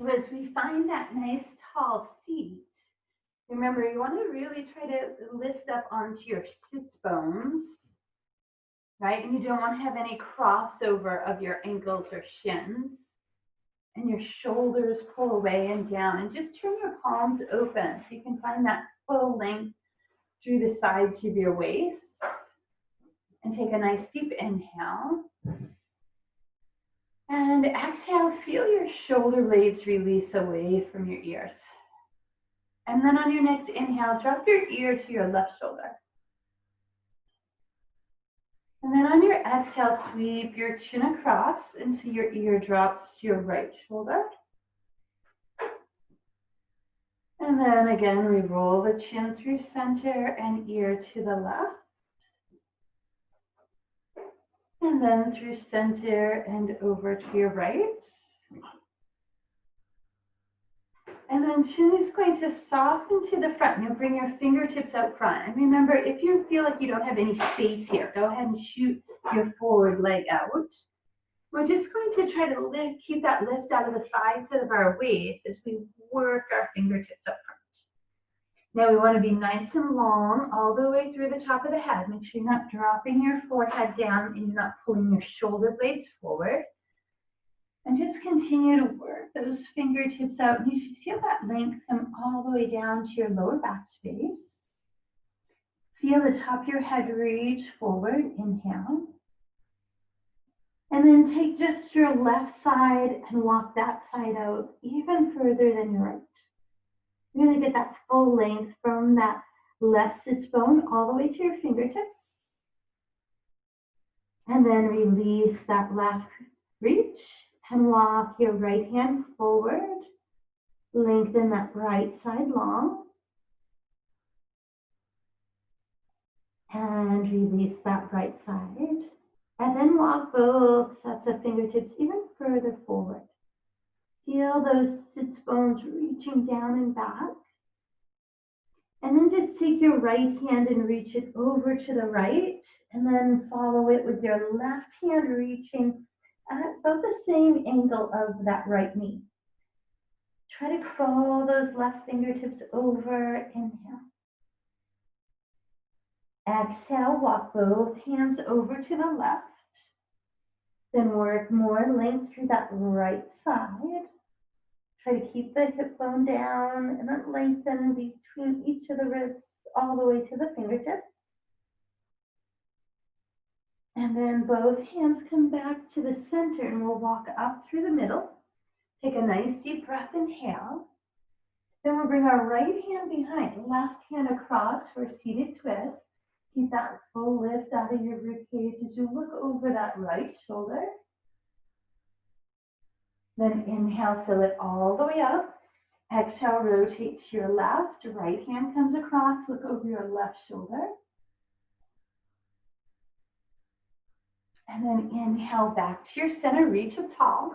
So as we find that nice tall seat, remember you want to really try to lift up onto your sits bones, right? And you don't want to have any crossover of your ankles or shins. And your shoulders pull away and down. And just turn your palms open so you can find that full length through the sides of your waist. And take a nice deep inhale. And exhale, feel your shoulder blades release away from your ears. And then on your next inhale, drop your ear to your left shoulder. And then on your exhale, sweep your chin across into your ear drops to your right shoulder. And then again, we roll the chin through center and ear to the left. And then through center and over to your right. And then chin is going to soften to the front. You'll bring your fingertips out front. And remember, if you feel like you don't have any space here, go ahead and shoot your forward leg out. We're just going to try to lift, keep that lift out of the sides of our waist as we work our fingertips up front. Now we want to be nice and long all the way through the top of the head. Make sure you're not dropping your forehead down and you're not pulling your shoulder blades forward. And just continue to work those fingertips out. You should feel that length come all the way down to your lower back space. Feel the top of your head reach forward, inhale. And then take just your left side and walk that side out even further than your right. Really get that full length from that left sits bone all the way to your fingertips. And then release that left reach. And walk your right hand forward. Lengthen that right side long. And release that right side. And then walk both sets of fingertips even further forward. Feel those sits bones reaching down and back. And then just take your right hand and reach it over to the right. And then follow it with your left hand reaching at about the same angle of that right knee. Try to crawl those left fingertips over. Inhale. Exhale, walk both hands over to the left. Then work more length through that right side. Try to keep the hip bone down and then lengthen between each of the ribs all the way to the fingertips. And then both hands come back to the center and we'll walk up through the middle. Take a nice deep breath, inhale. Then we'll bring our right hand behind, left hand across for a seated twist. Keep that full lift out of your ribcage as you look over that right shoulder. Then inhale, fill it all the way up. Exhale, rotate to your left. Right hand comes across, look over your left shoulder. And then inhale back to your center, reach up tall.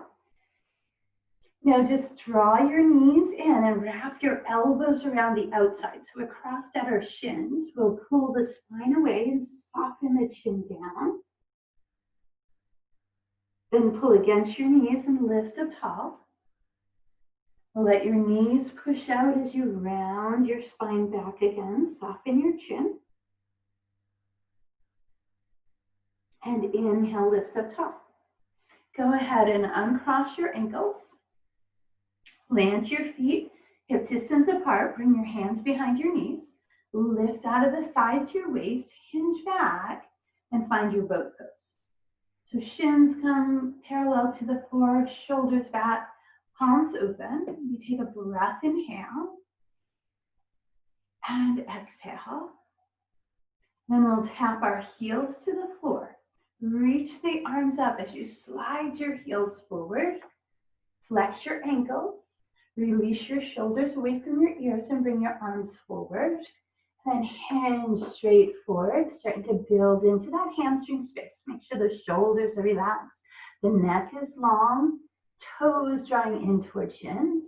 Now just draw your knees in and wrap your elbows around the outside. So we're crossed at our shins. We'll pull the spine away and soften the chin down. Then pull against your knees and lift up tall. Let your knees push out as you round your spine back again. Soften your chin. And inhale, lift up tall. Go ahead and uncross your ankles. Plant your feet hip distance apart. Bring your hands behind your knees. Lift out of the side to your waist. Hinge back and find your boat pose. So shins come parallel to the floor, shoulders back, palms open. We take a breath, inhale. And exhale. Then we'll tap our heels to the floor. Reach the arms up as you slide your heels forward. Flex your ankles. Release your shoulders away from your ears and bring your arms forward. And hinge straight forward, starting to build into that hamstring space. Make sure the shoulders are relaxed. The neck is long, toes drawing in toward shins.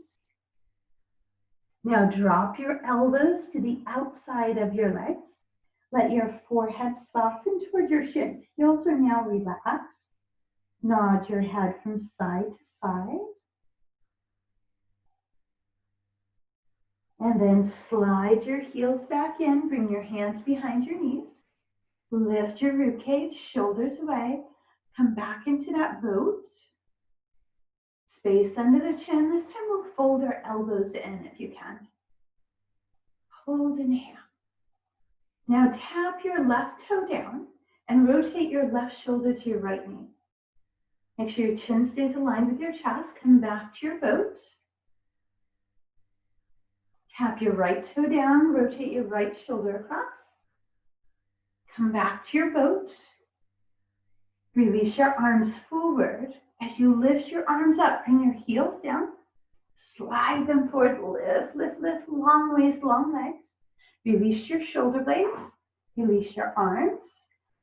Now drop your elbows to the outside of your legs. Let your forehead soften toward your shins. Heels are now relaxed. Nod your head from side to side. And then slide your heels back in, bring your hands behind your knees. Lift your rib cage, shoulders away. Come back into that boat. Space under the chin. This time we'll fold our elbows in if you can. Hold inhale. Now tap your left toe down and rotate your left shoulder to your right knee. Make sure your chin stays aligned with your chest. Come back to your boat. Tap your right toe down, rotate your right shoulder across. Come back to your boat. Release your arms forward. As you lift your arms up, bring your heels down. Slide them forward, lift, lift, lift, long waist, long legs. Release your shoulder blades. Release your arms.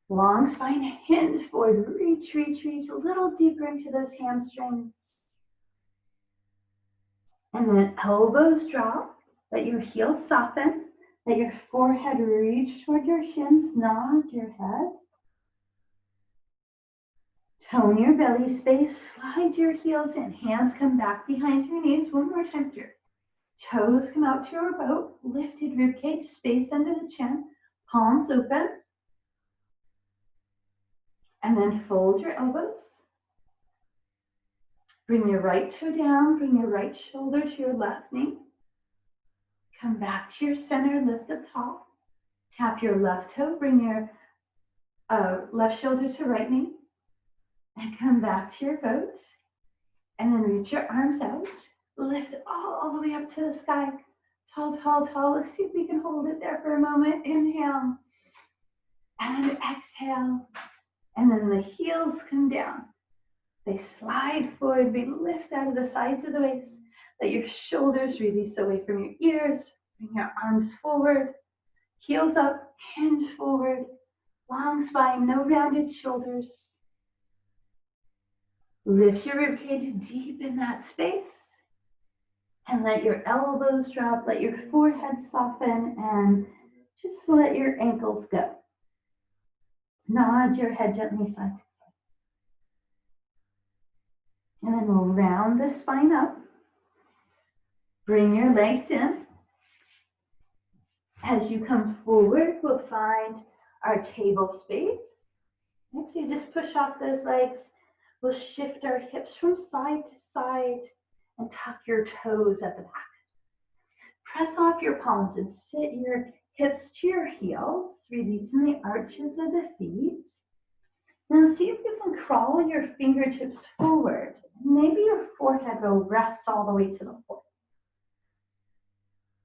Long spine, hinge forward, reach, reach, reach, a little deeper into those hamstrings. And then elbows drop. Let your heels soften. Let your forehead reach toward your shins, nod your head. Tone your belly space, slide your heels in. Hands come back behind your knees. One more time here. Toes come out to your boat. Lifted ribcage, space under the chin. Palms open. And then fold your elbows. Bring your right toe down. Bring your right shoulder to your left knee. Come back to your center, lift up tall. Tap your left toe, bring your left shoulder to right knee. And come back to your boat. And then reach your arms out. Lift all the way up to the sky. Tall, tall, tall. Let's see if we can hold it there for a moment. Inhale. And exhale. And then the heels come down. They slide forward. We lift out of the sides of the waist. Let your shoulders release away from your ears. Bring your arms forward. Heels up. Hinge forward. Long spine. No rounded shoulders. Lift your ribcage deep in that space. And let your elbows drop. Let your forehead soften. And just let your ankles go. Nod your head gently side to side. And then we'll round the spine up. Bring your legs in. As you come forward, we'll find our table space. Next, you just push off those legs. We'll shift our hips from side to side and tuck your toes at the back. Press off your palms and sit your hips to your heels, releasing the arches of the feet. Now see if you can crawl your fingertips forward. Maybe your forehead will rest all the way to the floor.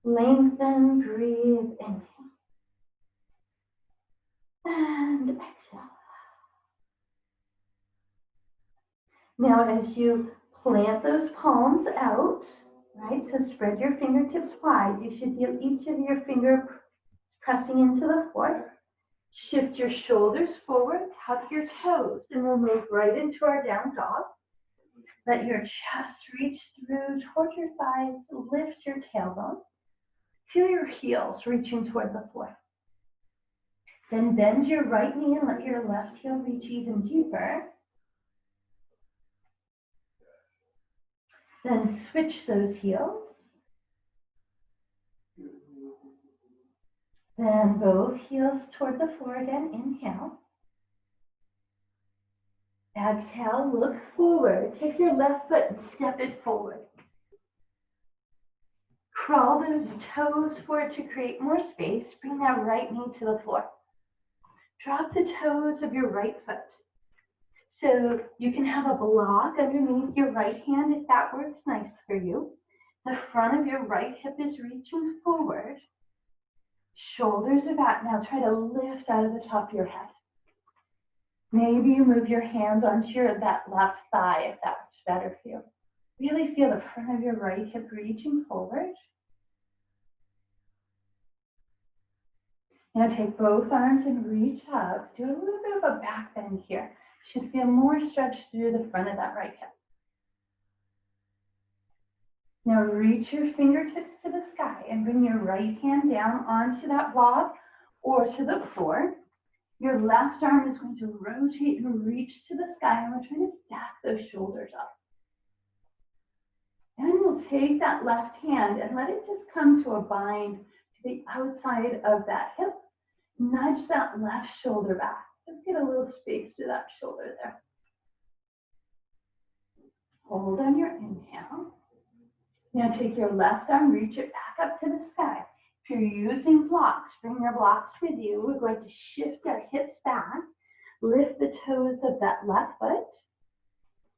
Lengthen, breathe, inhale. And exhale. Now as you plant those palms out, right, so spread your fingertips wide. You should feel each of your fingers pressing into the floor. Shift your shoulders forward, tuck your toes, and we'll move right into our down dog. Let your chest reach through toward your thighs, lift your tailbone. Feel your heels reaching toward the floor. Then bend your right knee and let your left heel reach even deeper. Then switch those heels. Then both heels toward the floor again. Inhale. Exhale, look forward. Take your left foot and step it forward. Crawl those toes forward to create more space. Bring that right knee to the floor. Drop the toes of your right foot. So you can have a block underneath your right hand if that works nice for you. The front of your right hip is reaching forward. Shoulders are back. Now try to lift out of the top of your head. Maybe you move your hands onto that left thigh if that works better for you. Really feel the front of your right hip reaching forward. Now take both arms and reach up. Do a little bit of a back bend here. Should feel more stretch through the front of that right hip. Now reach your fingertips to the sky and bring your right hand down onto that block or to the floor. Your left arm is going to rotate and reach to the sky, and we're trying to stack those shoulders up. And then we'll take that left hand and let it just come to a bind to the outside of that hip. Nudge that left shoulder back. Just get a little space to that shoulder there. Hold on your inhale. Now take your left arm, reach it back up to the sky. If you're using blocks, bring your blocks with you. We're going to shift our hips back. Lift the toes of that left foot.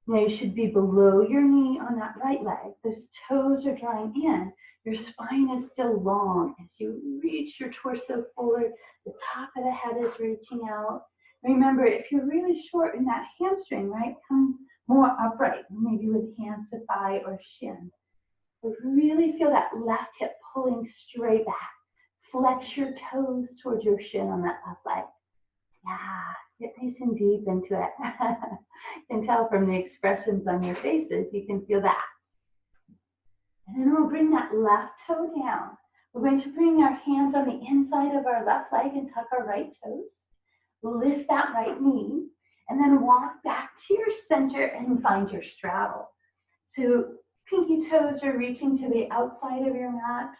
Now you should be below your knee on that right leg. Those toes are drawing in. Your spine is still long. As you reach your torso forward, the top of the head is reaching out. Remember, if you're really short in that hamstring, right, come more upright, maybe with hands to thigh or shin. But really feel that left hip pulling straight back. Flex your toes towards your shin on that left leg. Yeah, get nice and deep into it. You can tell from the expressions on your faces, you can feel that. And then we'll bring that left toe down. We're going to bring our hands on the inside of our left leg and tuck our right toes. Lift that right knee, and then walk back to your center and find your straddle. So pinky toes are reaching to the outside of your mat.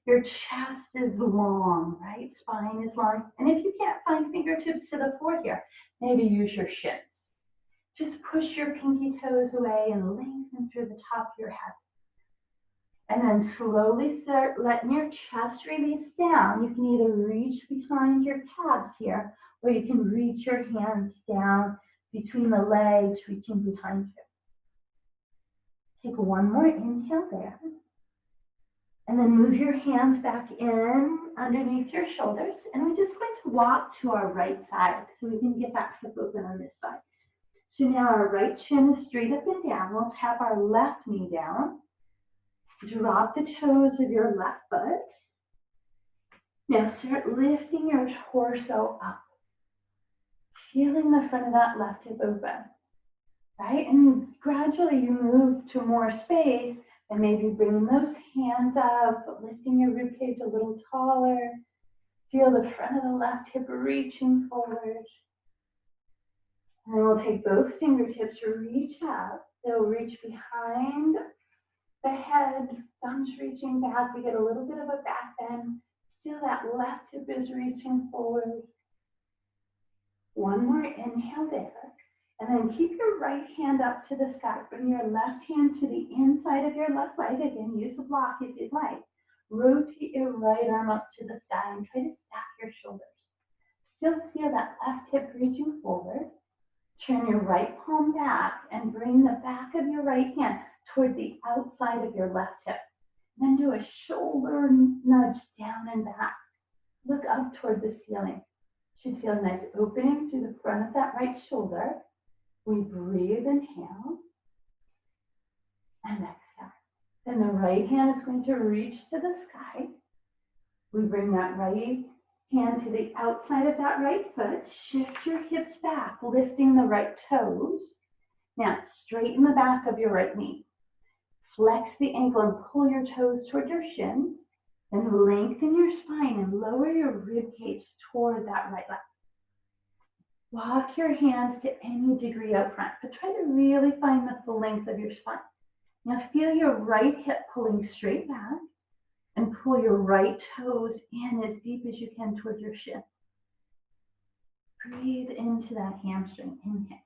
Your chest is long, right? Spine is long. And if you can't find fingertips to the floor here, maybe use your shins. Just push your pinky toes away and lengthen through the top of your head. And then slowly start letting your chest release down. You can either reach behind your calves here, or you can reach your hands down between the legs, reaching behind you. Take one more inhale there. And then move your hands back in underneath your shoulders. And we're just going to walk to our right side so we can get that hip open on this side. So now our right shin is straight up and down. We'll tap our left knee down. Drop the toes of your left foot. Now start lifting your torso up. Feeling the front of that left hip open. Right? And gradually you move to more space. And maybe bring those hands up, lifting your ribcage a little taller. Feel the front of the left hip reaching forward. And then we'll take both fingertips, reach up. They'll reach behind the head, thumbs reaching back. We get a little bit of a back bend. Still that left hip is reaching forward. One more inhale there. And then keep your right hand up to the sky. Bring your left hand to the inside of your left leg. Again, use a block if you'd like. Rotate your right arm up to the sky and try to stack your shoulders. Still feel that left hip reaching forward. Turn your right palm back and bring the back of your right hand toward the outside of your left hip. Then do a shoulder nudge down and back. Look up toward the ceiling. Should feel a nice opening through the front of that right shoulder. We breathe, inhale, and exhale. Then the right hand is going to reach to the sky. We bring that right hand to the outside of that right foot. Shift your hips back, lifting the right toes. Now, straighten the back of your right knee. Flex the ankle and pull your toes toward your shins. Then lengthen your spine and lower your rib cage toward that right leg. Walk your hands to any degree up front, but try to really find the full length of your spine. Now feel your right hip pulling straight back and pull your right toes in as deep as you can towards your shin. Breathe into that hamstring. Inhale.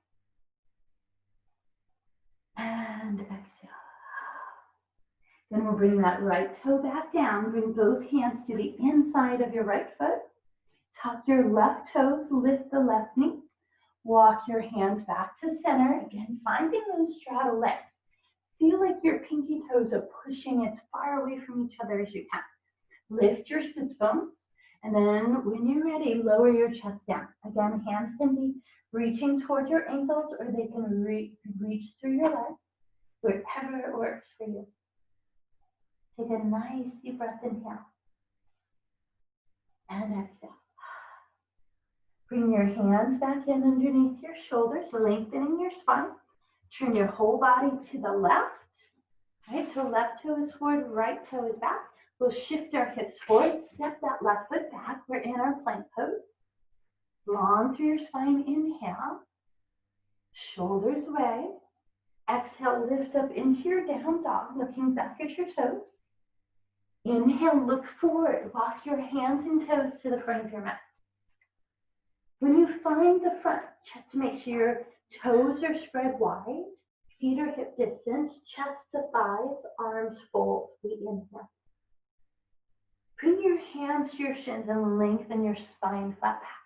And exhale. Then we'll bring that right toe back down. Bring both hands to the inside of your right foot. Tuck your left toes, lift the left knee. Walk your hands back to center. Again, finding those straddle legs. Feel like your pinky toes are pushing as far away from each other as you can. Lift your sits bones. And then when you're ready, lower your chest down. Again, hands can be reaching towards your ankles or they can reach through your legs, wherever it works for you. Take a nice deep breath, inhale. And exhale. Bring your hands back in underneath your shoulders, lengthening your spine. Turn your whole body to the left. Right, so left toe is forward, right toe is back. We'll shift our hips forward, step that left foot back. We're in our plank pose. Long through your spine, inhale. Shoulders away. Exhale, lift up into your down dog, looking back at your toes. Inhale, look forward. Walk your hands and toes to the front of your mat. When you find the front, check to make sure your toes are spread wide, feet are hip distance, chest to thighs, arms fold. We inhale. Bring your hands to your shins and lengthen your spine flat back.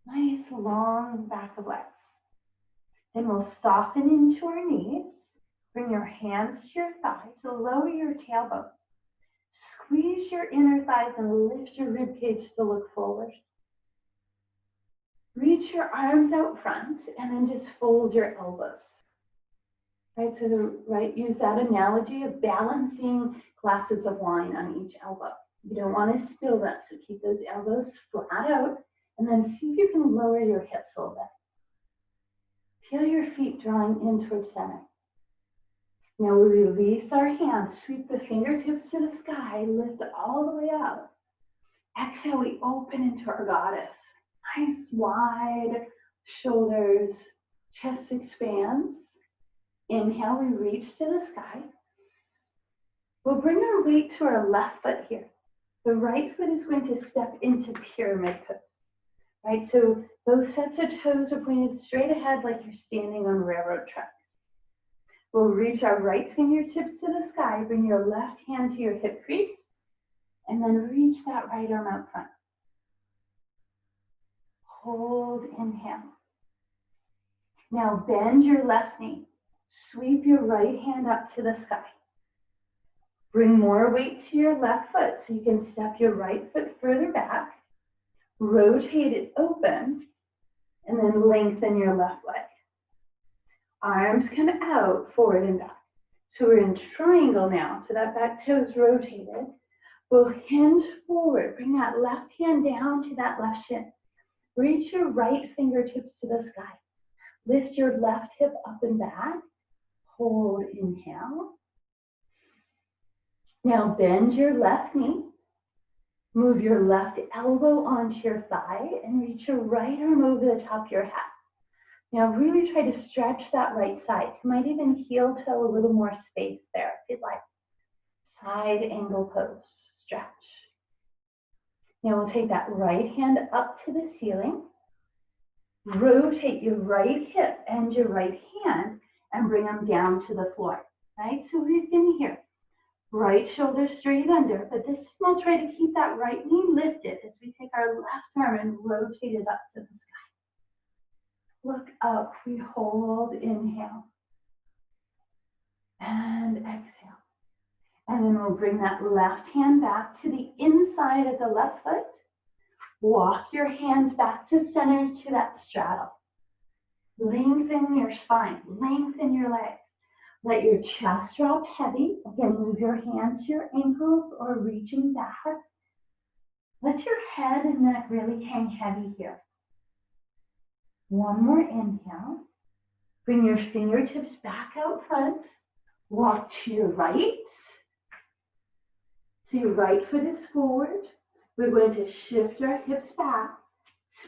Nice long back of legs. Then we'll soften into our knees. Bring your hands to your thighs, lower your tailbone. Squeeze your inner thighs and lift your ribcage to look forward. Reach your arms out front and then just fold your elbows. Right, use that analogy of balancing glasses of wine on each elbow. You don't want to spill them, so keep those elbows flat out and then see if you can lower your hips a little bit. Feel your feet drawing in towards center. Now we release our hands, sweep the fingertips to the sky, lift all the way up. Exhale, we open into our goddess. Nice wide shoulders, chest expands. Inhale, we reach to the sky. We'll bring our weight to our left foot here. The right foot is going to step into pyramid pose. Right, so those sets of toes are pointed straight ahead like you're standing on railroad tracks. We'll reach our right fingertips to the sky, bring your left hand to your hip crease, and then reach that right arm out front. Hold, inhale. Now bend your left knee. Sweep your right hand up to the sky. Bring more weight to your left foot so you can step your right foot further back. Rotate it open, and then lengthen your left leg. Arms come out, forward and back. So we're in triangle now, so that back toe is rotated. We'll hinge forward, bring that left hand down to that left shin. Reach your right fingertips to the sky. Lift your left hip up and back. Hold, inhale. Now bend your left knee. Move your left elbow onto your thigh and reach your right arm over the top of your head. Now really try to stretch that right side. You might even heel toe a little more space there if you'd like. Side angle pose, stretch. Now we'll take that right hand up to the ceiling. Rotate your right hip and your right hand and bring them down to the floor. Right, so we're in here. Right shoulder straight under, but this time we'll try to keep that right knee lifted as we take our left arm and rotate it up to the sky. Look up, we hold, inhale, and exhale. And then we'll bring that left hand back to the inside of the left foot. Walk your hands back to center to that straddle. Lengthen your spine, lengthen your legs. Let your chest drop heavy. Again, move your hands to your ankles or reaching back. Let your head and neck really hang heavy here. One more inhale. Bring your fingertips back out front. Walk to your right. So your right foot is forward. We're going to shift our hips back.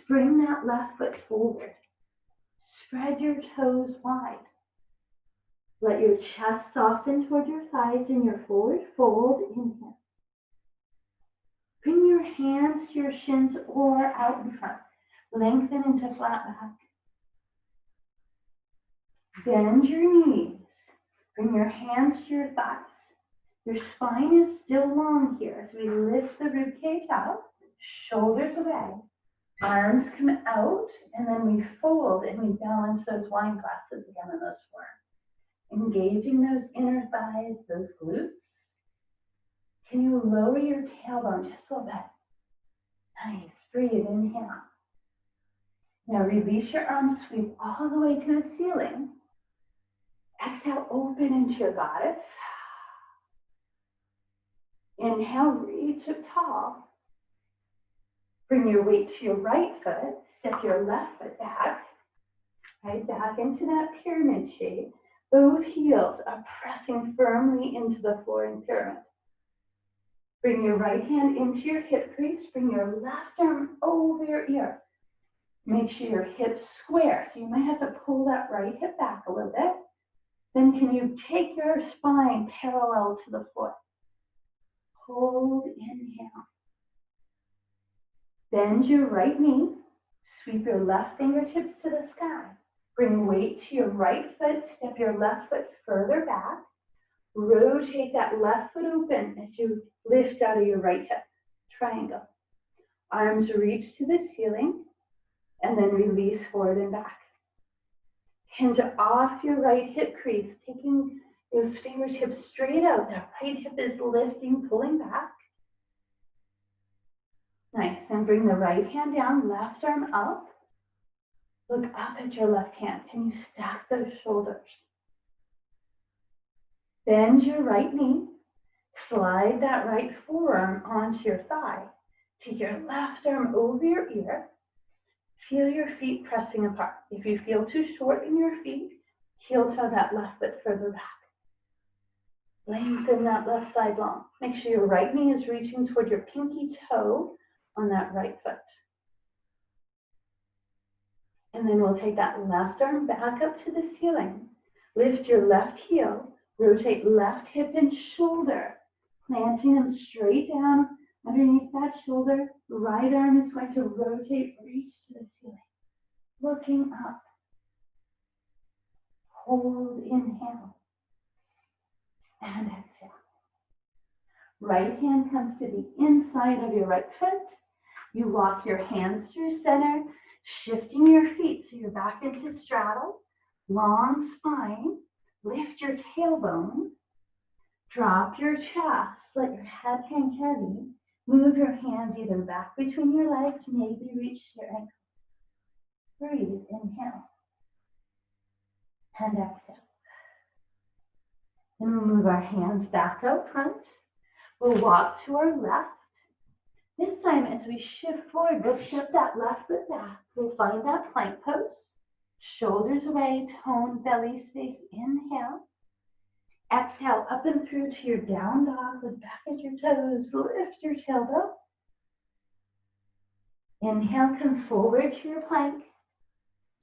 Spring that left foot forward. Spread your toes wide. Let your chest soften toward your thighs in your forward fold. Inhale. Bring your hands to your shins or out in front. Lengthen into flat back. Bend your knees. Bring your hands to your thighs. Your spine is still long here as we lift the rib cage up, shoulders away, arms come out, and then we fold and we balance those wine glasses again on those forearms. Engaging those inner thighs, those glutes. Can you lower your tailbone just a little bit? Nice, breathe, inhale. Now release your arms, sweep all the way to the ceiling. Exhale, open into your goddess. Inhale, reach up tall. Bring your weight to your right foot. Step your left foot back. Right back into that pyramid shape. Both heels are pressing firmly into the floor in pyramid. Bring your right hand into your hip crease. Bring your left arm over your ear. Make sure your hips square. So you might have to pull that right hip back a little bit. Then can you take your spine parallel to the floor? Hold, inhale. Bend your right knee. Sweep your left fingertips to the sky. Bring weight to your right foot. Step your left foot further back. Rotate that left foot open as you lift out of your right hip. Triangle. Arms reach to the ceiling and then release forward and back. Hinge off your right hip crease, taking those fingertips straight out. That right hip is lifting, pulling back. Nice. And bring the right hand down, left arm up. Look up at your left hand. Can you stack those shoulders? Bend your right knee. Slide that right forearm onto your thigh. Take your left arm over your ear. Feel your feet pressing apart. If you feel too short in your feet, heel toe that left foot further back. Lengthen that left side long. Make sure your right knee is reaching toward your pinky toe on that right foot. And then we'll take that left arm back up to the ceiling. Lift your left heel. Rotate left hip and shoulder. Planting them straight down underneath that shoulder. Right arm is going to rotate, reach to the ceiling. Looking up. Hold, inhale. And exhale. Right hand comes to the inside of your right foot. You walk your hands through center, shifting your feet so you're back into straddle. Long spine. Lift your tailbone. Drop your chest. Let your head hang heavy. Move your hands either back between your legs, maybe reach your ankles. Breathe, inhale. And exhale. Then we'll move our hands back out front. We'll walk to our left. This time as we shift forward, we'll step that left foot back. We'll find that plank pose. Shoulders away, tone, belly space, inhale. Exhale, up and through to your down dog. Look back at your toes, lift your tailbone. Inhale, come forward to your plank.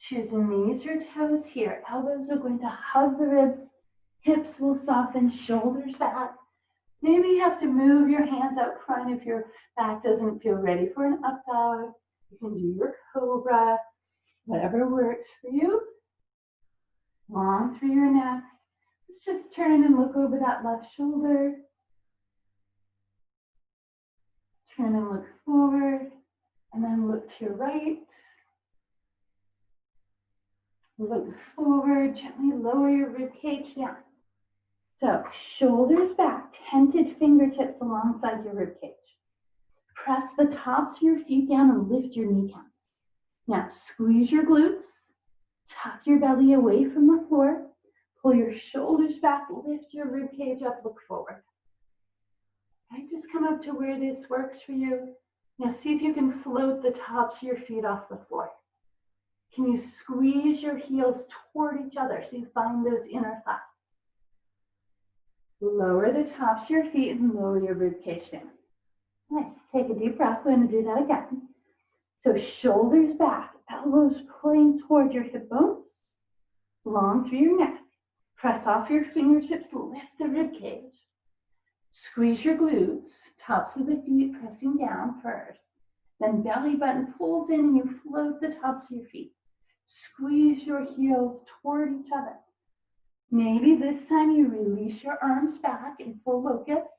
Choosing knees or toes here. Elbows are going to hug the ribs. Hips will soften, shoulders back. Maybe you have to move your hands out front if your back doesn't feel ready for an up dog. You can do your cobra, whatever works for you. Long through your neck. Let's just turn and look over that left shoulder. Turn and look forward, and then look to your right. Look forward, gently lower your rib cage down. So, shoulders back, tented fingertips alongside your rib cage. Press the tops of your feet down and lift your kneecaps. Now, squeeze your glutes, tuck your belly away from the floor, pull your shoulders back, lift your rib cage up, look forward. Okay, just come up to where this works for you. Now, see if you can float the tops of your feet off the floor. Can you squeeze your heels toward each other so you find those inner thighs? Lower the tops of your feet and lower your rib cage down. Nice. Take a deep breath. We're going to do that again. So shoulders back, elbows pulling toward your hip bones, long through your neck. Press off your fingertips, lift the rib cage. Squeeze your glutes, tops of the feet pressing down first. Then belly button pulls in and you float the tops of your feet. Squeeze your heels toward each other. Maybe this time you release your arms back in full locust,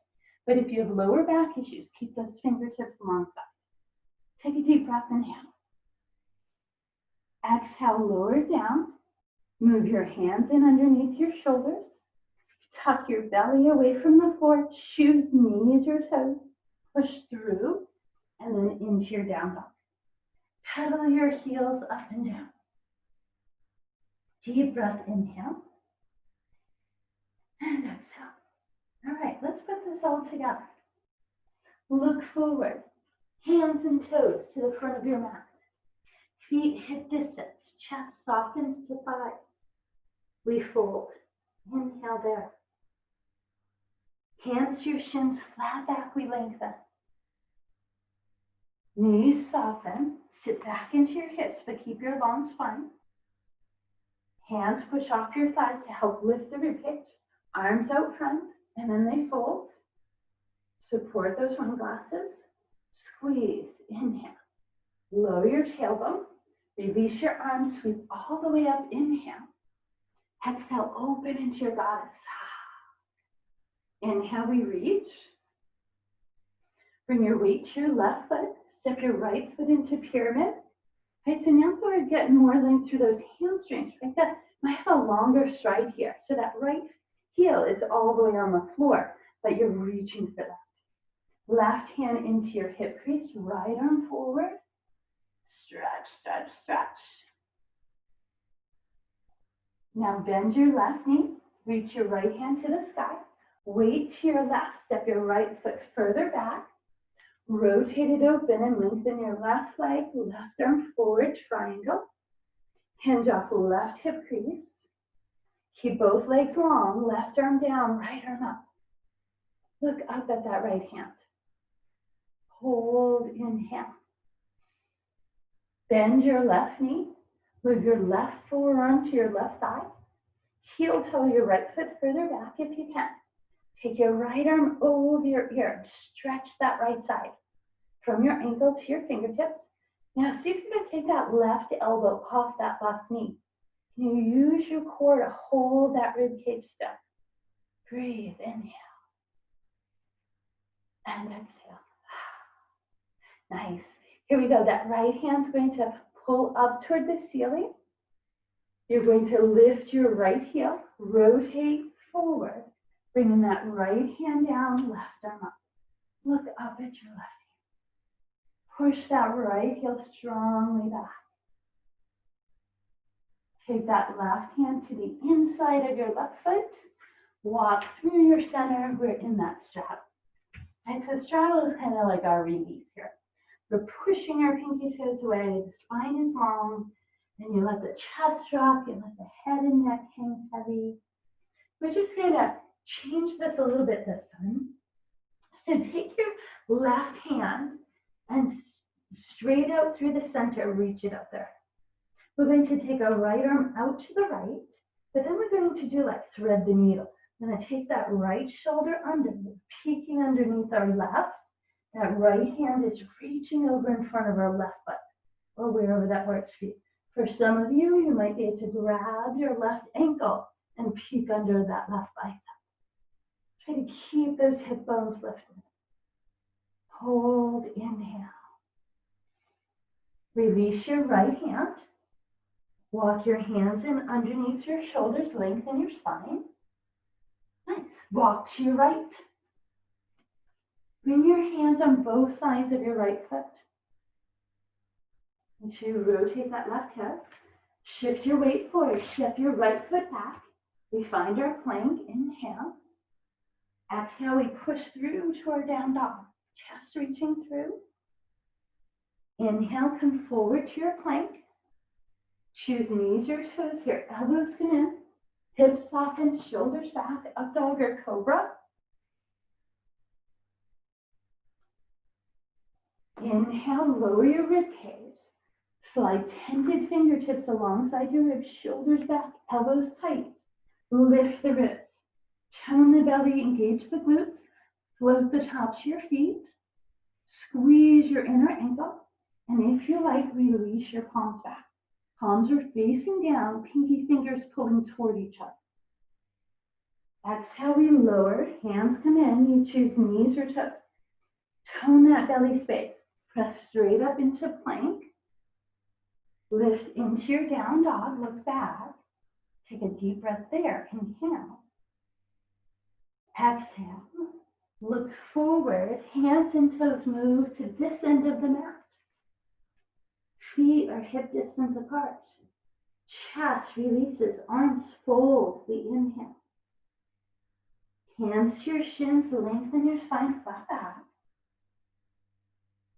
but if you have lower back issues, keep those fingertips alongside. Take a deep breath, inhale. Exhale, lower it down. Move your hands in underneath your shoulders. Tuck your belly away from the floor. Choose knees or toes. Push through, and then into your down dog. Pedal your heels up and down. Deep breath, inhale. And exhale. All right, let's put this all together. Look forward. Hands and toes to the front of your mat. Feet hip distance. Chest softens to thigh. We fold. Inhale there. Hands to your shins, flat back, we lengthen. Knees soften. Sit back into your hips, but keep your long spine. Hands push off your thighs to help lift the ribcage. Arms out front, and then they fold. Support those sunglasses. Squeeze, inhale. Lower your tailbone. Release your arms, sweep all the way up, inhale. Exhale, open into your goddess. Inhale, we reach. Bring your weight to your left foot. Step your right foot into pyramid. Right, so now we're getting more length through those hamstrings. Right, that might have a longer stride here. So that right heel is all the way on the floor, but you're reaching for that. Left hand into your hip crease, right arm forward. Stretch, stretch, stretch. Now bend your left knee, reach your right hand to the sky. Weight to your left, step your right foot further back. Rotate it open and lengthen your left leg, left arm forward, triangle. Hinge off left hip crease. Keep both legs long, left arm down, right arm up. Look up at that right hand. Hold, inhale. Bend your left knee. Move your left forearm to your left thigh. Heel toe your right foot further back if you can. Take your right arm over your ear. Stretch that right side. From your ankle to your fingertips. Now see if you can take that left elbow off that left knee. Can you use your core to hold that rib cage still? Breathe, inhale. And exhale. Nice. Here we go. That right hand's going to pull up toward the ceiling. You're going to lift your right heel, rotate forward, bringing that right hand down, left arm up. Look up at your left hand. Push that right heel strongly back. Take that left hand to the inside of your left foot. Walk through your center. We're in that straddle. And so straddle is kind of like our release here. We're pushing our pinky toes away. The spine is long. And you let the chest drop. You let the head and neck hang heavy. We're just going to change this a little bit this time. So take your left hand and straight out through the center, reach it up there. We're going to take our right arm out to the right, but then we're going to do like thread the needle. I'm going to take that right shoulder under, peeking underneath our left. That right hand is reaching over in front of our left foot, or wherever that works for you. For some of you, you might be able to grab your left ankle and peek under that left bicep. Try to keep those hip bones lifted. Hold, inhale. Release your right hand. Walk your hands in underneath your shoulders, lengthen your spine. Nice. Walk to your right. Bring your hands on both sides of your right foot. And to rotate that left hip. Shift your weight forward. Step your right foot back. We find our plank. Inhale. Exhale, we push through to our down dog. Chest reaching through. Inhale, come forward to your plank. Choose knees or toes here. Elbows come in. Hips soften, shoulders back. Up dog or cobra. Inhale, lower your rib cage. Slide tented fingertips alongside your ribs, shoulders back, elbows tight. Lift the ribs. Tone the belly, engage the glutes. Float the tops of your feet. Squeeze your inner ankle. And if you like, release your palms back. Palms are facing down, pinky fingers pulling toward each other. Exhale, we lower, hands come in. You choose knees or toes. Tone that belly space. Press straight up into plank. Lift into your down dog, look back. Take a deep breath there, inhale. Exhale, look forward, hands and toes move to this end of the mat. Feet are hip distance apart. Chest releases, arms fold, the inhale. Hands to your shins, lengthen your spine, flat back.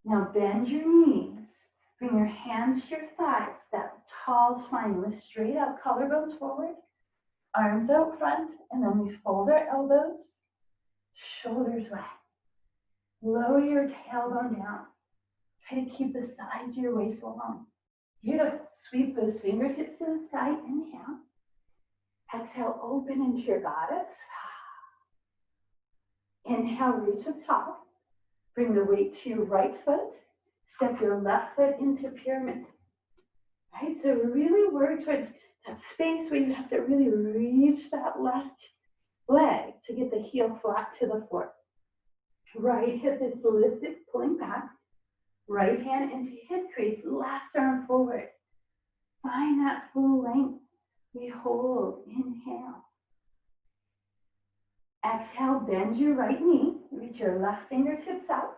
Now bend your knees. Bring your hands to your thighs, that tall spine, lift straight up, collarbones forward, arms out front, and then we fold our elbows, shoulders wide. Lower your tailbone down. Try to keep the sides of your waist long. Beautiful. Sweep those fingertips to the sky, inhale. Exhale, open into your goddess. Inhale, reach up top. Bring the weight to your right foot. Step your left foot into pyramid. Right, so really work towards that space where you have to really reach that left leg to get the heel flat to the floor. Right hip is lifted, pulling back. Right hand into hip crease, left arm forward. Find that full length. We hold, inhale. Exhale, bend your right knee, reach your left fingertips out.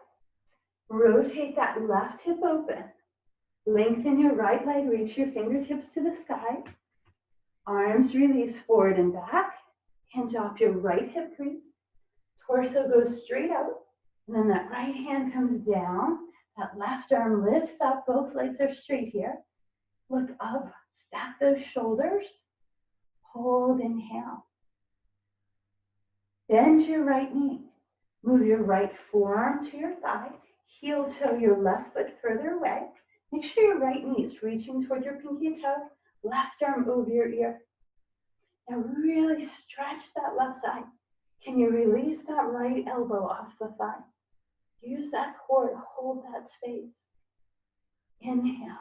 Rotate that left hip open. Lengthen your right leg, reach your fingertips to the sky. Arms release forward and back. Hinge off your right hip crease. Torso goes straight out. And then that right hand comes down. That left arm lifts up. Both legs are straight here. Look up. Stack those shoulders. Hold, inhale. Bend your right knee. Move your right forearm to your thigh. Heel toe your left foot further away. Make sure your right knee is reaching toward your pinky toe. Left arm over your ear. Now really stretch that left side. Can you release that right elbow off the thigh? Use that core to hold that space. Inhale.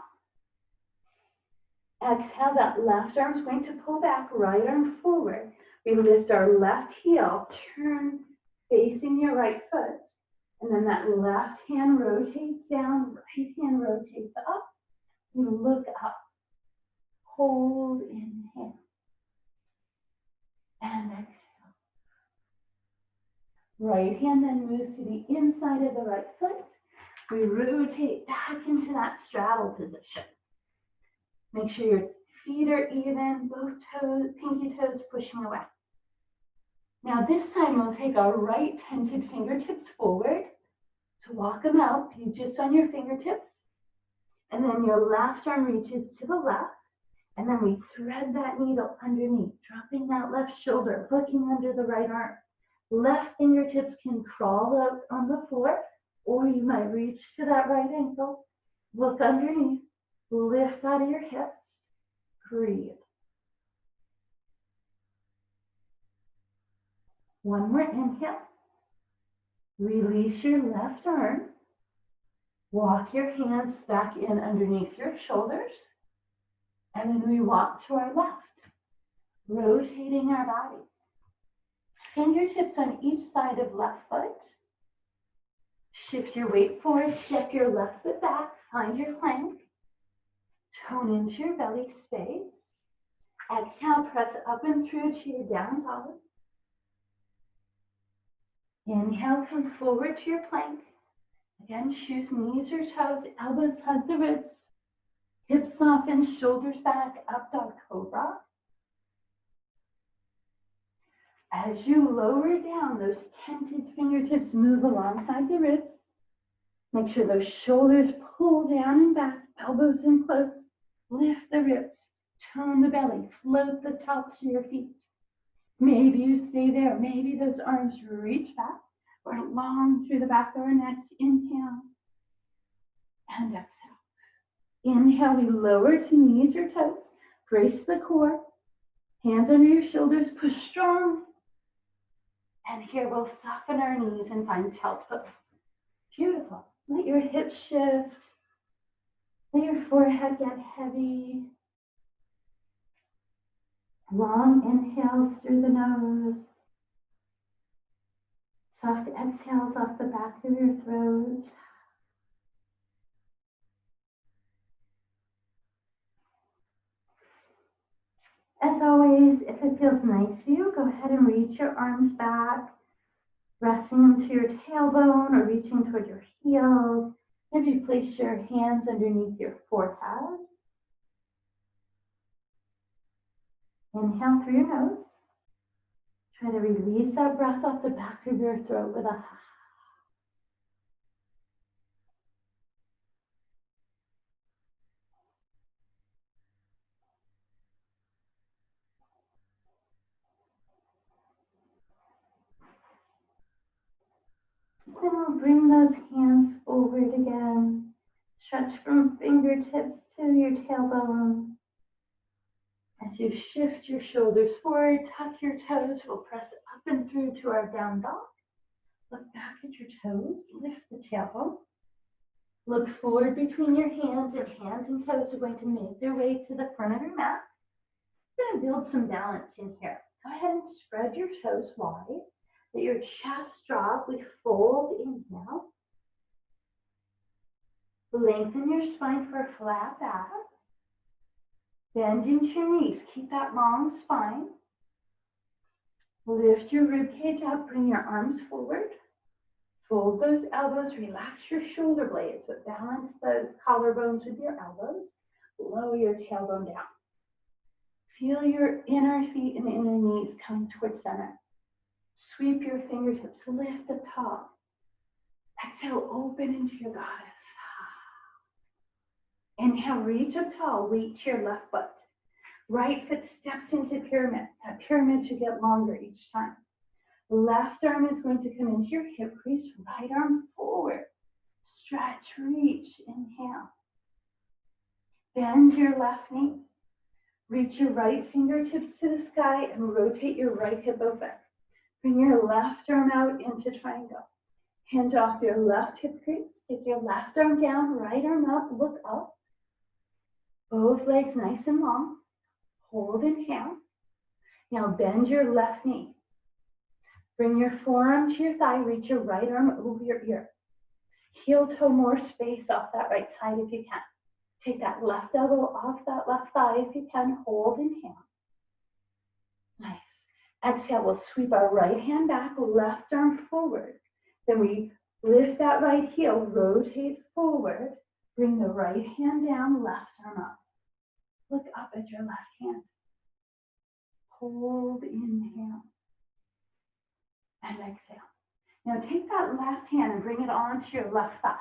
Exhale, that left arm is going to pull back, right arm forward. We lift our left heel, turn facing your right foot. And then that left hand rotates down, right hand rotates up. We look up. Hold, inhale. And exhale. Right hand then moves to the inside of the right foot. We rotate back into that straddle position. Make sure your feet are even, both toes, pinky toes pushing away. Now this time we'll take our right tented fingertips forward. To walk them out, you just on your fingertips. And then your left arm reaches to the left. And then we thread that needle underneath, dropping that left shoulder, looking under the right arm. Left fingertips can crawl out on the floor, or you might reach to that right ankle. Look underneath, lift out of your hips, breathe. One more inhale. Release your left arm. Walk your hands back in underneath your shoulders. And then we walk to our left, rotating our body. Fingertips on each side of left foot. Shift your weight forward, step your left foot back, find your plank. Tone into your belly space. Exhale, press up and through to your down dog. Inhale, come forward to your plank. Again, shoes, knees or toes, elbows hug the ribs. Hips soften, shoulders back, up dog cobra. As you lower down, those tented fingertips move alongside the ribs. Make sure those shoulders pull down and back, elbows in close. Lift the ribs, tone the belly, float the tops of your feet. Maybe you stay there. Maybe those arms reach back or long through the back of our necks. Inhale and exhale. Inhale, we lower to knees or toes. Brace the core. Hands under your shoulders, push strong. And here we'll soften our knees and find child's pose. Beautiful. Let your hips shift. Let your forehead get heavy. Long inhales through the nose. Soft exhales off the back of your throat. As always, if it feels nice for you, go ahead and reach your arms back, resting into your tailbone or reaching toward your heels. Maybe place your hands underneath your forehead. Inhale through your nose. Try to release that breath off the back of your throat with a Then we'll bring those hands forward again. Stretch from fingertips to your tailbone. And As you shift your shoulders forward, tuck your toes. We'll press up and through to our down dog. Look back at your toes. Lift the tailbone. Look forward between your hands, and hands and toes are going to make their way to the front of your mat. We're going to build some balance in here. Go ahead and spread your toes wide. Let your chest drop. We fold, inhale. Lengthen your spine for a flat back. Bend into your knees. Keep that long spine. Lift your rib cage up. Bring your arms forward. Fold those elbows. Relax your shoulder blades, but balance those collarbones with your elbows. Lower your tailbone down. Feel your inner feet and inner knees coming towards center. Sweep your fingertips. Lift up tall. Exhale, open into your goddess. Inhale, reach up tall. Reach your left foot. Right foot steps into pyramid. That pyramid should get longer each time. Left arm is going to come into your hip crease. Right arm forward. Stretch, reach, inhale. Bend your left knee. Reach your right fingertips to the sky and rotate your right hip open. Bring your left arm out into triangle. Hand off your left hip crease. Take your left arm down, right arm up, look up. Both legs nice and long. Hold, inhale. Now bend your left knee. Bring your forearm to your thigh. Reach your right arm over your ear. Heel toe more space off that right side if you can. Take that left elbow off that left thigh if you can. Hold, inhale. Nice. Exhale, we'll sweep our right hand back, left arm forward. Then we lift that right heel, rotate forward. Bring the right hand down, left arm up. Look up at your left hand. Hold, inhale. And exhale. Now take that left hand and bring it onto your left thigh.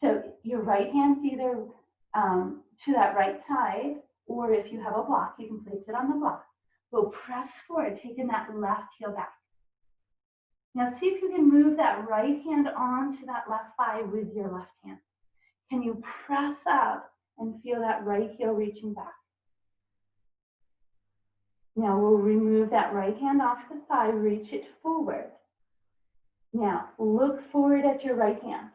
So your right hand's either to that right side, or if you have a block, you can place it on the block. We'll press forward, taking that left heel back. Now see if you can move that right hand onto that left thigh with your left hand. Can you press up and feel that right heel reaching back? Now we'll remove that right hand off the thigh, reach it forward. Now look forward at your right hand.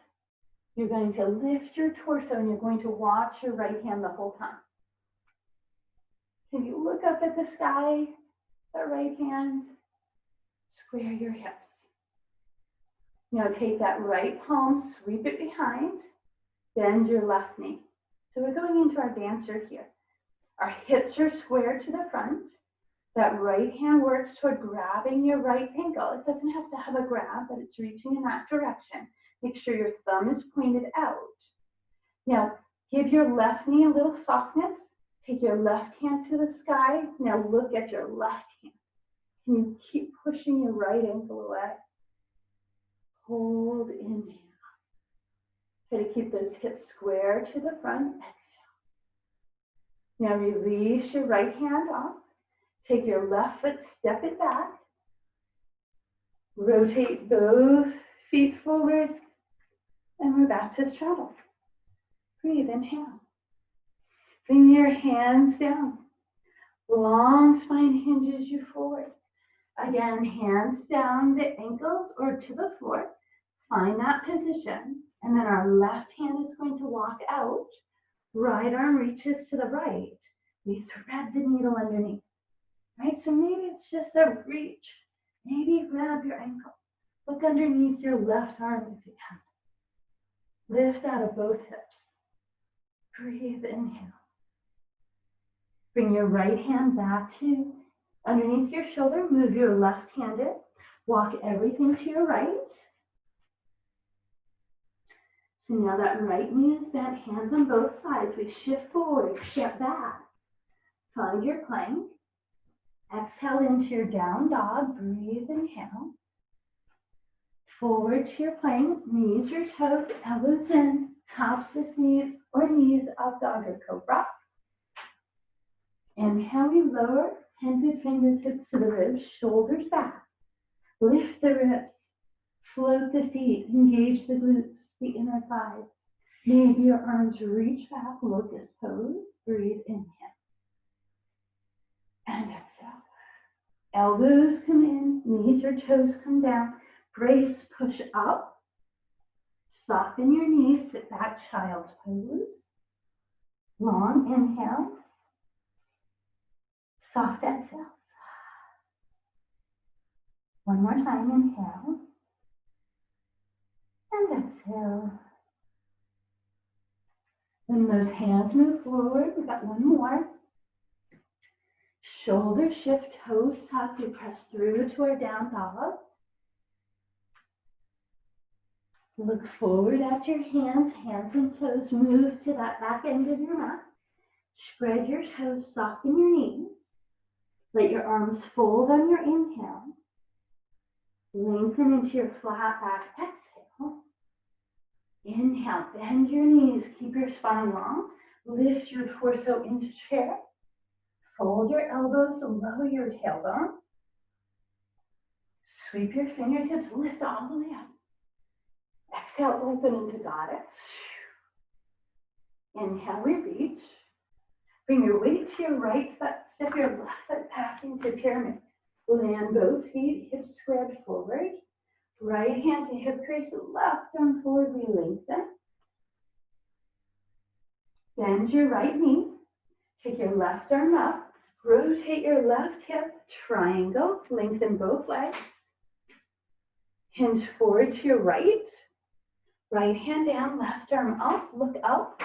You're going to lift your torso and you're going to watch your right hand the whole time. Can you look up at the sky, the right hand, square your hips. Now take that right palm, sweep it behind, bend your left knee. So we're going into our dancer here. Our hips are square to the front. That right hand works toward grabbing your right ankle. It doesn't have to have a grab, but it's reaching in that direction. Make sure your thumb is pointed out. Now, give your left knee a little softness. Take your left hand to the sky. Now look at your left hand. Can you keep pushing your right ankle away? Hold, inhale. Try to keep those hips square to the front. Exhale. Now release your right hand off. Take your left foot, step it back. Rotate both feet forward. And we're back to straddle. Breathe, inhale. Bring your hands down. Long spine hinges you forward. Again, hands down the ankles or to the floor. Find that position. And then our left hand is going to walk out. Right arm reaches to the right. We thread the needle underneath. Right, so maybe it's just a reach. Maybe grab your ankle. Look underneath your left arm if you can. Lift out of both hips. Breathe, inhale. Bring your right hand back to underneath your shoulder. Move your left hand in. Walk everything to your right. So now that right knee is bent, hands on both sides. We shift forward, step back. Find your plank. Exhale into your down dog. Breathe, inhale. Forward to your plank, knees or toes, elbows in, tops of knees or knees of dog or cobra. Inhale, we lower, hinted fingertips to the ribs, shoulders back. Lift the ribs, float the feet, engage the glutes, the inner thighs. Maybe your arms reach back, locust pose. Breathe, inhale. Elbows come in, knees or toes come down. Brace, push up. Soften your knees, sit back, child's pose. Long inhale. Soft exhale. One more time, inhale. And exhale. Then those hands move forward. We've got one more. Shoulder shift, toes tuck. We press through to our down dog. Look forward at your hands. Hands and toes move to that back end of your mat. Spread your toes, soften your knees. Let your arms fold on your inhale. Lengthen into your flat back. Exhale. Inhale, bend your knees. Keep your spine long. Lift your torso into chair. Fold your elbows, lower your tailbone. Sweep your fingertips, lift all the way up. Exhale, open into goddess. Inhale, we reach. Bring your weight to your right foot. Step your left foot back into pyramid. Land both feet, hips squared forward. Right hand to hip crease, left arm forward, we lengthen. Bend your right knee. Take your left arm up. Rotate your left hip, triangle. Lengthen both legs. Hinge forward to your right. Right hand down, left arm up. Look up.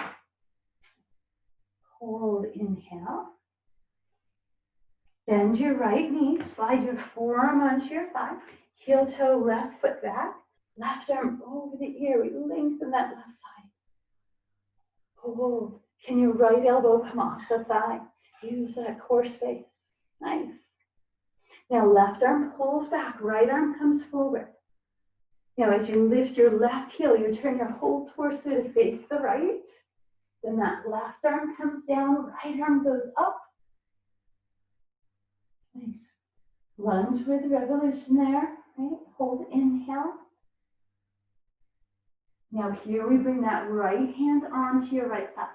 Hold, inhale. Bend your right knee. Slide your forearm onto your thigh. Heel toe, left foot back. Left arm over the ear. We lengthen that left side. Hold. Can your right elbow come off the thigh? Use that core space. Nice. Now left arm pulls back. Right arm comes forward. Now as you lift your left heel, you turn your whole torso to face the right. Then that left arm comes down. Right arm goes up. Nice. Lunge with revolution there. Right? Hold, inhale. Now here we bring that right hand onto your right thigh.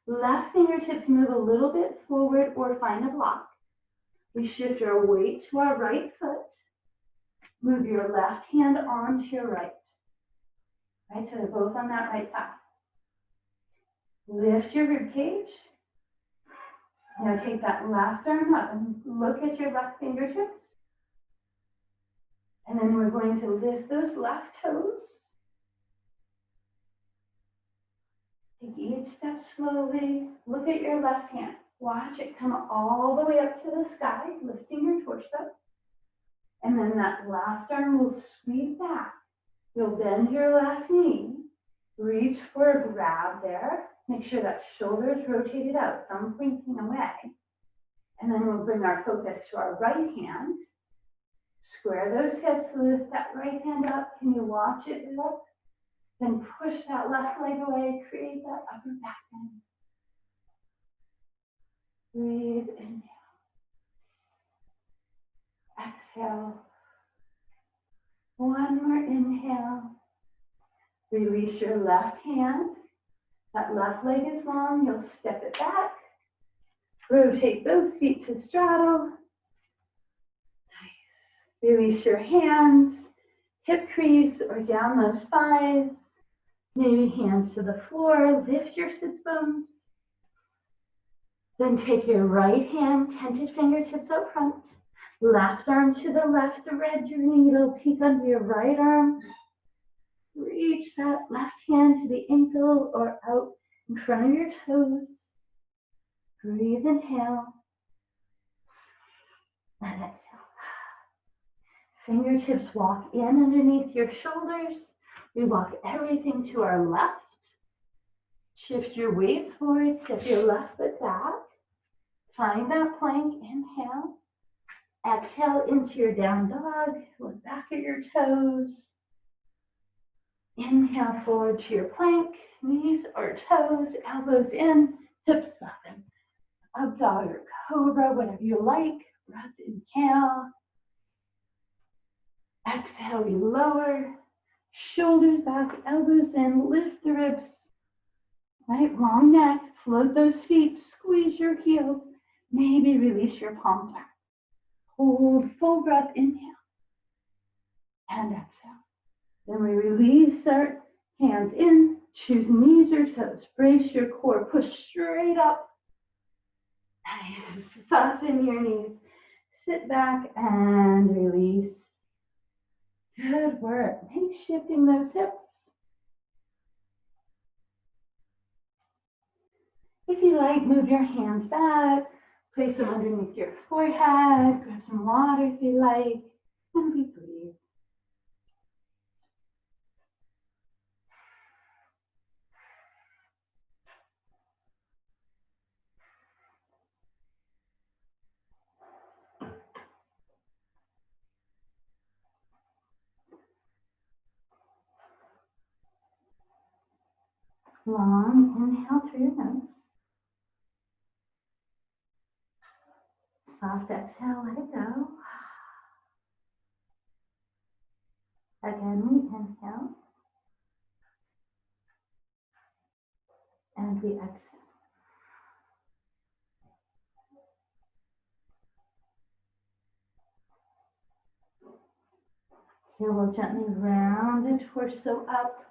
Left fingertips move a little bit forward or find a block. We shift our weight to our right foot. Move your left hand onto your right. Right, so they're both on that right thigh. Lift your rib cage. Now take that left arm up and look at your left fingertips. And then we're going to lift those left toes. Take each step slowly. Look at your left hand. Watch it come all the way up to the sky, lifting your torso. And then that left arm will sweep back. You'll bend your left knee. Reach for a grab there. Make sure that shoulder is rotated out, thumb pointing away. And then we'll bring our focus to our right hand. Square those hips, lift that right hand up. Can you watch it lift? Then push that left leg away, create that upper back bend. Breathe, inhale. Exhale. One more inhale. Release your left hand. That left leg is long, you'll step it back. Rotate those feet to straddle. Nice. Release your hands, hip crease or down those thighs. Maybe hands to the floor, lift your sit bones. Then take your right hand, tented fingertips out front. Left arm to the left, thread your needle, peek under your right arm. Reach that left hand to the ankle or out in front of your toes. Breathe, inhale. And exhale. Fingertips walk in underneath your shoulders. We walk everything to our left. Shift your weight forward, step your left foot back. Find that plank, inhale. Exhale into your down dog. Look back at your toes. Inhale forward to your plank, knees or toes, elbows in, hips soften. Up dog or cobra, whatever you like. Breath, inhale. Exhale, we lower. Shoulders back, elbows in, lift the ribs. Right, long neck, float those feet, squeeze your heels. Maybe release your palms back. Hold, full breath, inhale and exhale. Then we release our hands in, choose knees or toes. Brace your core, push straight up. Nice. Soften your knees. Sit back and release. Good work. Maybe shifting those hips. If you like, move your hands back. Place them underneath your forehead. Grab some water if you like. And we breathe. Long inhale through your nose. Soft exhale, let it go. Again, we inhale. And we exhale. Here we'll gently round the torso up.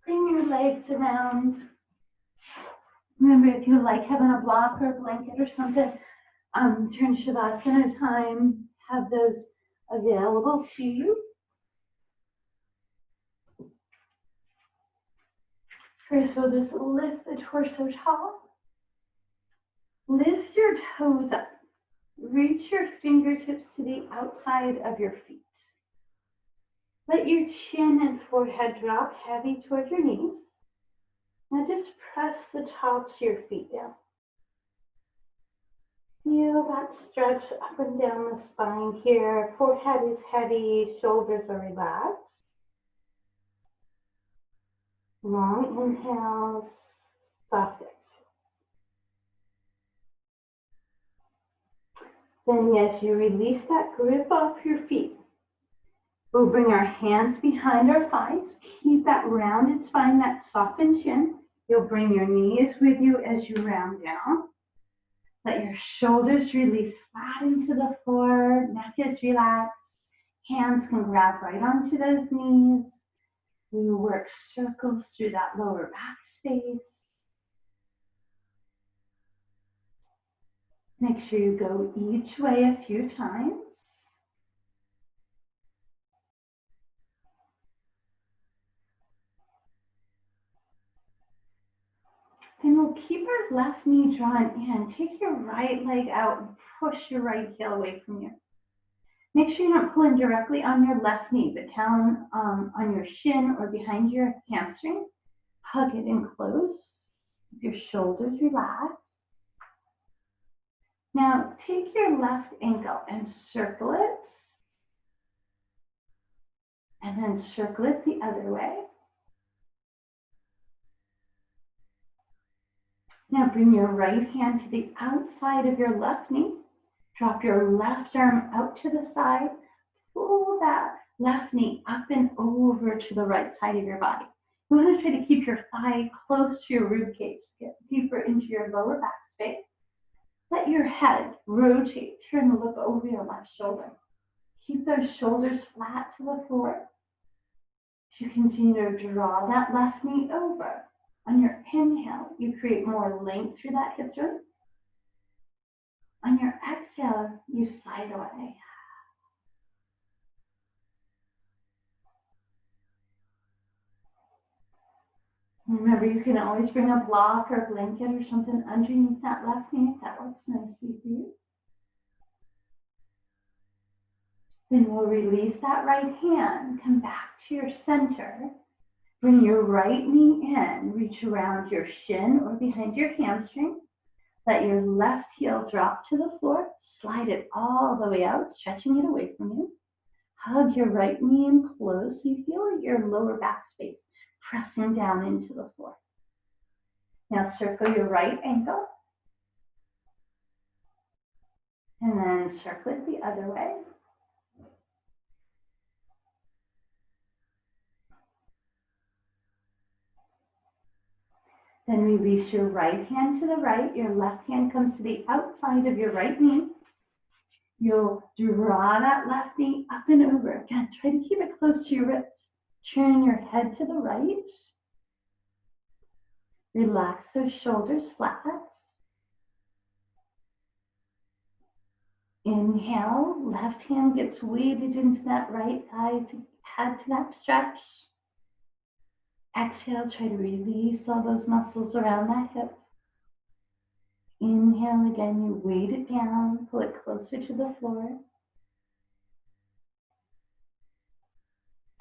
Bring your legs around. Remember, if you like having a block or a blanket or something, turn Shavasana time, have those available to you. First, we'll just lift the torso tall. Lift your toes up. Reach your fingertips to the outside of your feet. Let your chin and forehead drop heavy toward your knees. Now just press the tops of your feet down. Feel that stretch up and down the spine here. Forehead is heavy, shoulders are relaxed. Long inhales, soft exhale. Then as you release that grip off your feet, we'll bring our hands behind our thighs. Keep that rounded spine, that softened chin. You'll bring your knees with you as you round down. Let your shoulders release flat into the floor. Neck is relaxed. Hands can grab right onto those knees. We work circles through that lower back space. Make sure you go each way a few times. Then we'll keep our left knee drawn in. Take your right leg out and push your right heel away from you. Make sure you don't pull in directly on your left knee, but down on your shin or behind your hamstring. Hug it in close. Your shoulders relax. Now take your left ankle and circle it. And then circle it the other way. Now bring your right hand to the outside of your left knee. Drop your left arm out to the side. Pull that left knee up and over to the right side of your body. You want to try to keep your thigh close to your rib cage. Get deeper into your lower back space. Let your head rotate. Turn and look over your left shoulder. Keep those shoulders flat to the floor. As you continue to draw that left knee over. On your inhale, you create more length through that hip joint. On your exhale, you slide away. Remember, you can always bring a block or a blanket or something underneath that left knee if that works nicely for you. Then we'll release that right hand, come back to your center. Bring your right knee in, reach around your shin or behind your hamstring. Let your left heel drop to the floor. Slide it all the way out, stretching it away from you. Hug your right knee in close. You feel your lower back space pressing down into the floor. Now circle your right ankle. And then circle it the other way. Then release your right hand to the right. Your left hand comes to the outside of your right knee. You'll draw that left knee up and over. Again, try to keep it close to your wrist. Turn your head to the right. Relax those shoulders flat. Inhale, left hand gets weighted into that right thigh to add to that stretch. Exhale, try to release all those muscles around that hip. Inhale again, you weight it down, pull it closer to the floor.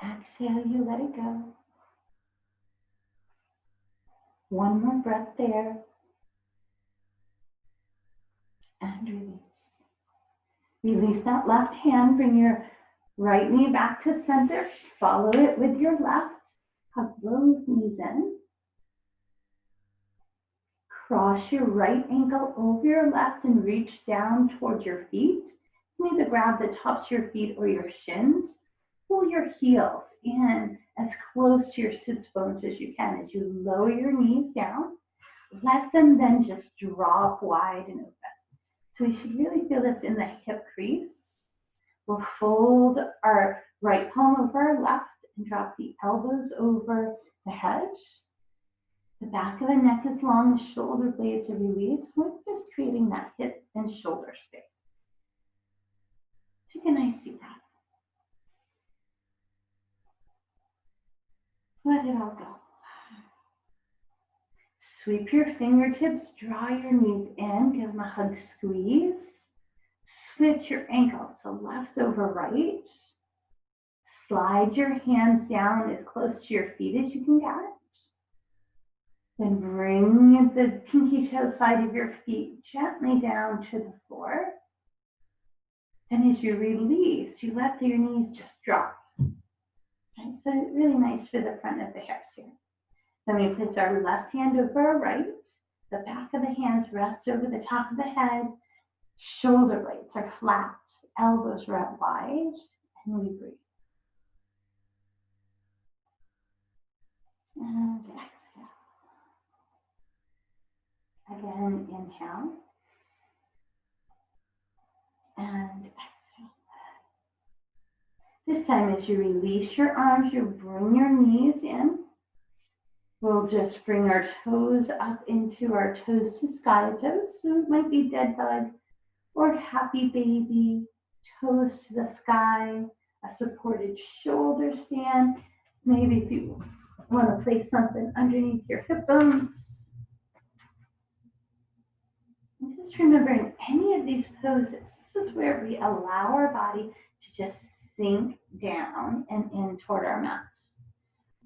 Exhale, you let it go. One more breath there. And release. Release that left hand, bring your right knee back to center. Follow it with your left. Hug both knees in. Cross your right ankle over your left and reach down towards your feet. You need to grab the tops of your feet or your shins. Pull your heels in as close to your sits bones as you can. As you lower your knees down, let them then just drop wide and open. So we should really feel this in the hip crease. We'll fold our right palm over our left and drop the elbows over the head. The back of the neck is long, the shoulder blades are released. We're just creating that hip and shoulder space. Take a nice deep breath. Let it all go. Sweep your fingertips, draw your knees in, give them a hug squeeze. Switch your ankles, so left over right. Slide your hands down as close to your feet as you can get. Then bring the pinky toe side of your feet gently down to the floor. And as you release, you let your knees just drop. Right? So really nice for the front of the hips here. Then we place our left hand over our right. The back of the hands rest over the top of the head. Shoulder blades are flat. Elbows are out wide. And we breathe. And exhale. Again, inhale. And exhale. This time as you release your arms, you bring your knees in. We'll just bring our toes up into our toes to sky toes. So it might be dead bug or happy baby, toes to the sky, a supported shoulder stand. Maybe if you want to place something underneath your hip bones. And just remember, in any of these poses, this is where we allow our body to just sink down and in toward our mats.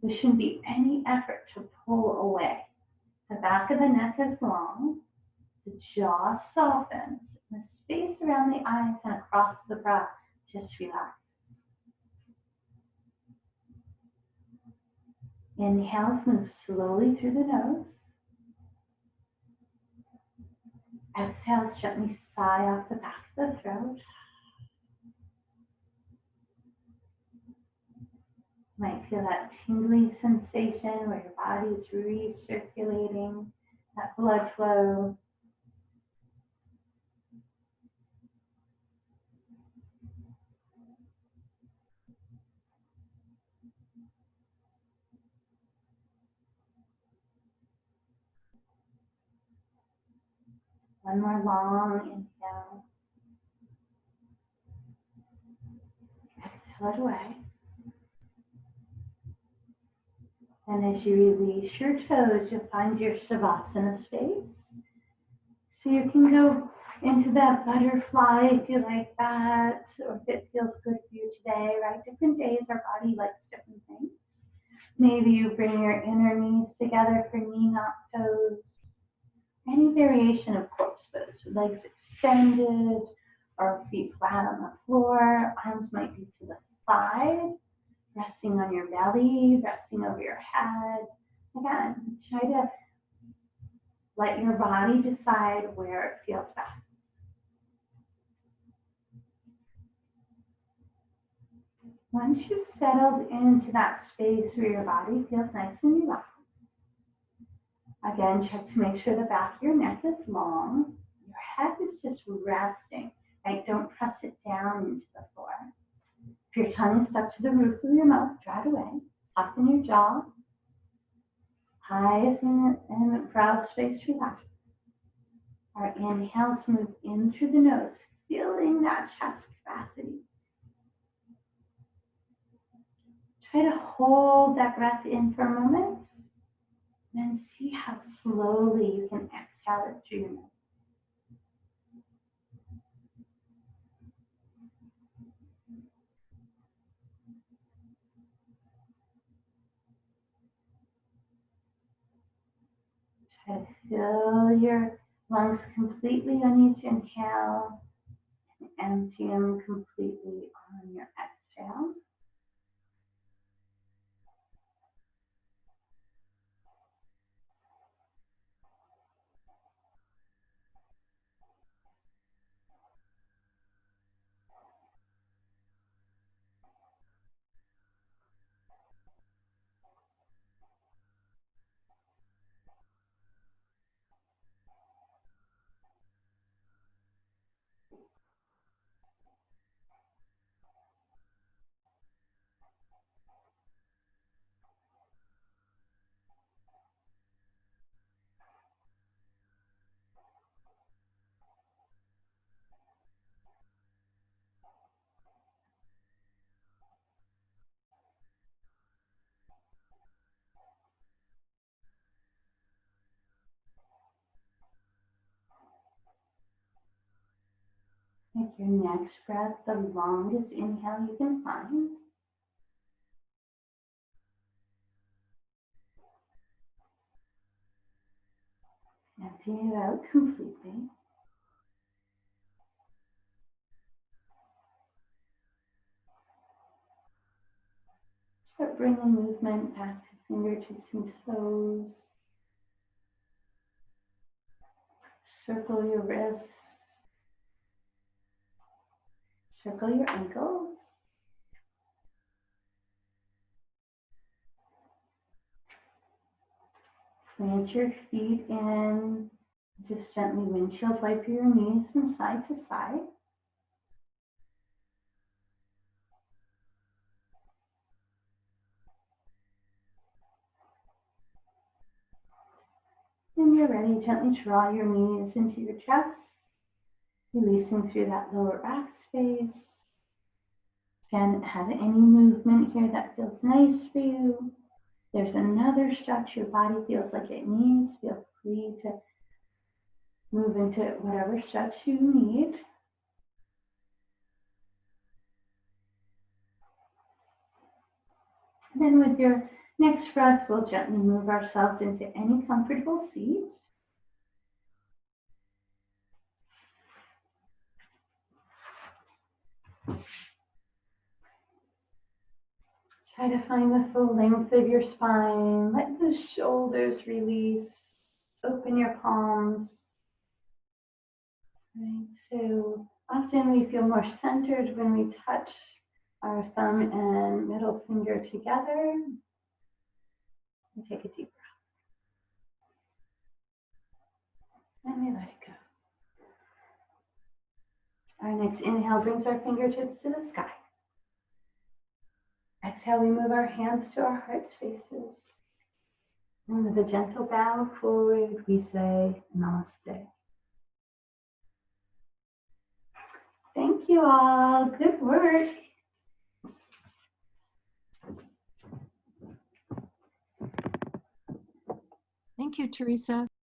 There shouldn't be any effort to pull away. The back of the neck is long, the jaw softens, and the space around the eyes and across the brow just relax. Inhale, move slowly through the nose. Exhale, gently sigh off the back of the throat. Might feel that tingly sensation where your body is recirculating, that blood flow. One more long inhale. Exhale it away. And as you release your toes, you'll find your Shavasana space. So you can go into that butterfly if you like that, or if it feels good for you today, right? Different days, our body likes different things. Maybe you bring your inner knees together for knee knot pose. Any variation of corpse pose, legs extended, or feet flat on the floor. Arms might be to the side, resting on your belly, resting over your head. Again, try to let your body decide where it feels best. Once you've settled into that space where your body feels nice and relaxed, again, check to make sure the back of your neck is long. Your head is just resting right? Don't press it down into the floor. If your tongue is stuck to the roof of your mouth, draw it away. Soften your jaw. Eyes and brow space relax. Our inhales move in through the nose, filling that chest capacity. Try to hold that breath in for a moment, then see how slowly you can exhale it through your nose. Try to fill your lungs completely on each inhale and empty them completely on your exhale. Make your next breath the longest inhale you can find. Empty it out completely. Start bringing movement back to fingertips and toes. Circle your wrists. Circle your ankles. Plant your feet in. Just gently windshield wipe your knees from side to side. When you're ready, gently draw your knees into your chest, releasing through that lower back space. Again, have any movement here that feels nice for you. There's another stretch your body feels like it needs. Feel free to move into whatever stretch you need. And then with your next breath, we'll gently move ourselves into any comfortable seat. Try to find the full length of your spine. Let the shoulders release. Open your palms. Right. So often we feel more centered when we touch our thumb and middle finger together. And take a deep breath. And we let it go. Our next inhale brings our fingertips to the sky. Exhale, we move our hands to our heart spaces. And with a gentle bow forward, we say namaste. Thank you all. Good work. Thank you, Teresa.